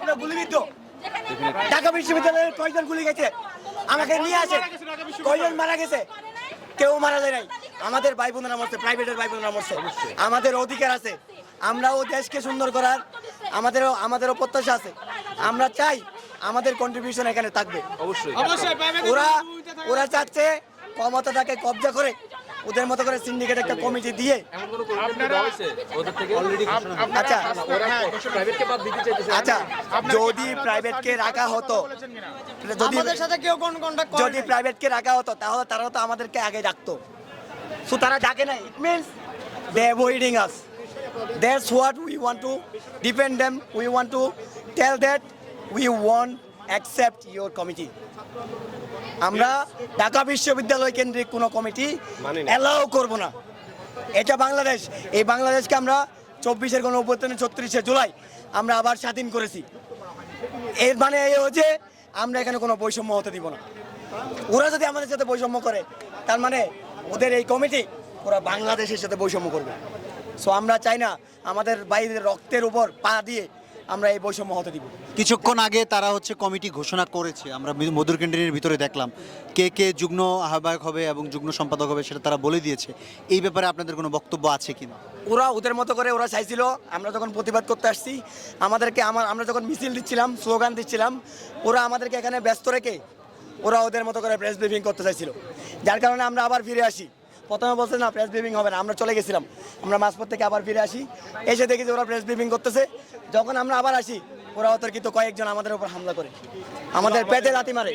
আপনার গুলিবিদ্ধ। ঢাকা বিশ্ববিদ্যালয়ের কয়জন গুলি গেছে আমাকে নিয়ে আসে, কয়জন মারা গেছে? কেউ মারা যায় নাই। আমাদের ভাই বোনেরা মরছে, প্রাইভেটের ভাই বোনেরা মরছে। আমাদের অধিকার আছে, আমরাও দেশকে সুন্দর করার আমাদেরও প্রত্যাশা আছে। আমরা চাই আমাদের কন্ট্রিবিউশন এখানে থাকবে। ওরা চাচ্ছে ক্ষমতাটাকে কবজা করে ওদের মতো করে সিন্ডিকেট একটা কমিটি দিয়ে আচ্ছা যদি প্রাইভেটকে রাখা হতো, যদি প্রাইভেটকে রাখা হতো তাহলে তারা তো আমাদেরকে আগে ডাকতো। সো তারা ডাকে না, it means they avoiding us. That's what we want to defend them. We want to tell that we want accept your committee. আমরা ঢাকা বিশ্ববিদ্যালয় কেন্দ্রিক কোনো কমিটি অ্যালাউ করব না। এটা বাংলাদেশ, এই বাংলাদেশকে আমরা 24-এর গণঅভ্যুত্থানে 36শে জুলাই আমরা আবার স্বাধীন করেছি। এর মানে এই হচ্ছে আমরা এখানে কোনো বৈষম্য হতে দিব না। ওরা যদি আমাদের সাথে বৈষম্য করে তার মানে ওদের এই কমিটি ওরা বাংলাদেশের সাথে বৈষম্য করবে। সো আমরা চাই না আমাদের বাইরের রক্তের উপর পা দিয়ে আমরা এই বৈষম্য হতে দিব। কিছুক্ষণ আগে তারা কমিটি ঘোষণা করেছে, আমরা মধুর ক্যান্টিনের ভিতরে দেখলাম কে কে যুগ্ম আহ্বায়ক হবে এবং যুগ্ম সম্পাদক হবে সেটা তারা বলে দিয়েছে। এই ব্যাপারে আপনাদের কোনো বক্তব্য আছে কিনা? ওরা ওদের মতো করে ওরা চাইছিল, আমরা যখন প্রতিবাদ করতে আসছি আমাদেরকে আমরা যখন মিছিল দিচ্ছিলাম, স্লোগান দিচ্ছিলাম, ওরা আমাদেরকে এখানে ব্যস্ত রেখে ওরা ওদের মতো করে প্রেস ব্রিফিং করতে চাইছিল, যার কারণে আমরা আবার ফিরে আসি। প্রথমে বলছে না প্রেস ব্রিফিং হবে না, আমরা চলে গেছিলাম। আমরা মাঝপথ থেকে আবার ফিরে আসি, এসে দেখি যে ওরা প্রেস ব্রিফিং করতেছে। যখন আমরা আবার আসি ওরা অতর্কিত কয়েকজন আমাদের উপর হামলা করে, আমাদের পেটে লাথি মারে,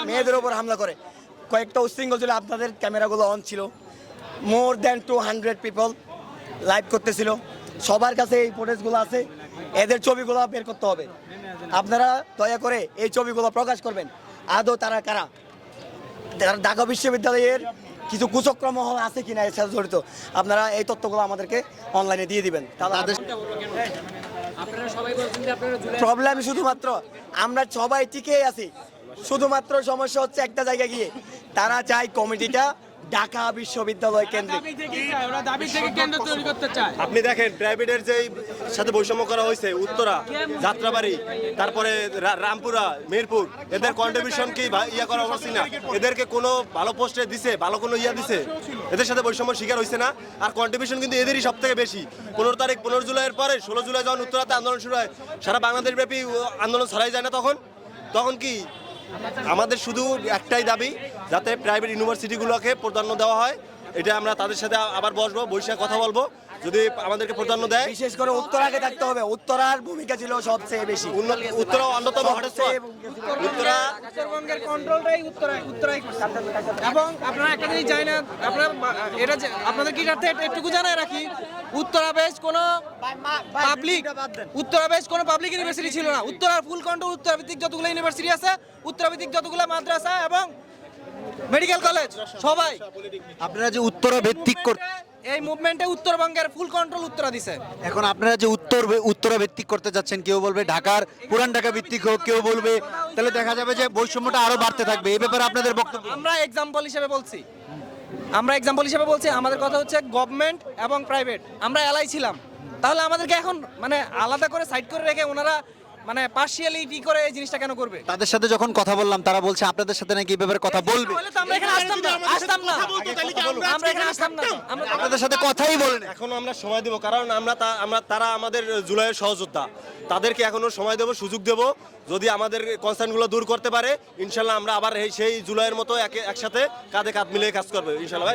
মেয়েদের উপর হামলা করে। কয়েকটা উচ্ছৃঙ্খল ছিল, আপনাদের ক্যামেরাগুলো অন ছিল, মোর দ্যান 200 পিপল লাইভ করতেছিল। সবার কাছে এই ফুটেজগুলো আছে, এদের ছবিগুলো বের করতে হবে। আপনারা দয়া করে এই ছবিগুলো প্রকাশ করবেন, আদৌ তারা কারা, ঢাকা বিশ্ববিদ্যালয়ের কিছু কুচক্রম আছে কিনা এর সাথে জড়িত, আপনারা এই তথ্যগুলো আমাদেরকে অনলাইনে দিয়ে দিবেন। প্রবলেম শুধুমাত্র আমরা সবাই টিকেই আছি, শুধুমাত্র সমস্যা হচ্ছে একটা জায়গায় গিয়ে তারা চায় কমিটিটা ঢাকা বিশ্ববিদ্যালয় কেন্দ্রিক। আপনি দেখেন প্রাইভেটের যে সাথে বৈষম্য করা হয়েছে, উত্তরা, যাত্রাবাড়ি, তারপরে রামপুরা, মিরপুর, এদের কন্ট্রিবিউশন কি ইয়া করা উচিত না? এদেরকে কোনো ভালো পোস্টে দিছে, ভালো কোনো ইয়া দিছে? এদের সাথে বৈষম্য শিকার হয়েছে না? আর কন্ট্রিবিউশন কিন্তু এদেরই সব থেকে বেশি। 15 জুলাইয়ের পরে 16 জুলাই যখন উত্তরাতে আন্দোলন শুরু হয়, সারা বাংলাদেশ ব্যাপী আন্দোলন ছড়াই যায় না? তখন কি আমাদের শুধু একটাই দাবি, যাতে প্রাইভেট ইউনিভার্সিটিগুলোকে প্রাধান্য দেওয়া হয়। এটা আমরা তাদের সাথে আবার বসে কথা বলবো, যদি আমাদেরকে প্রাধান্য দেয়। বিশেষ করে উত্তরাকে থাকতে হবে, উত্তরার ভূমিকা ছিল সবচেয়ে বেশি। উত্তরা অন্যতম উত্তরবঙ্গের কন্ট্রোলটাই উত্তরাই করছে। এবং আপনারা একটা জিনিস জানেন না, আপনারা এটা আপনাদের কি একটু জানায় রাখি, উত্তরা বেশ কোনো পাবলিক ইউনিভার্সিটি ছিল না। উত্তরার ফুল কন্ট্রোল উত্তরা ভিত্তিক যতগুলো ইউনিভার্সিটি আছে, উত্তরা ভিত্তিক যতগুলো মাদ্রাসা এবং মেডিকেল কলেজ, সবাই আপনারা যে উত্তরা ভিত্তিক এই মুভমেন্টে উত্তরবঙ্গের ফুল কন্ট্রোল উত্তরা দিছে। এখন আপনারা যে উত্তরা ভিত্তিক করতে যাচ্ছেন, কেউ বলবে ঢাকার পুরান ঢাকা ভিত্তিক হোক, কেউ বলবে তাহলে দেখা যাবে যে বৈষম্যটা আরো বাড়তে থাকবে। এই ব্যাপারে আপনাদের বক্তব্য? আমরা এক্সাম্পল হিসেবে বলছি, আমাদের কথা হচ্ছে গভর্নমেন্ট এবং প্রাইভেট, আমরা এলাই ছিলাম। তাহলে আমাদেরকে এখন আলাদা করে সাইড করে রেখে ওনারা পার্সিয়ালিটি করে এই জিনিসটা কেন করবে? তাদের সাথে যখন কথা বললাম তারা বলছে আপনাদের সাথে নাকি এই ব্যাপারে কথা বলবে। আপনাদের সাথে কথাই বলেন। এখনো আমরা সময় দেব, কারণ তারা আমাদের জুলাইয়ের সহযোদ্ধা, তাদেরকে এখনো সময় দেব, সুযোগ দেব। যদি আমাদের কনসার্নগুলো দূর করতে পারে ইনশাল্লাহ আমরা আবার সেই জুলাইয়ের মতো একসাথে কাঁধে কাঁধ মিলিয়ে কাজ করবো ইনশাল্লাহ।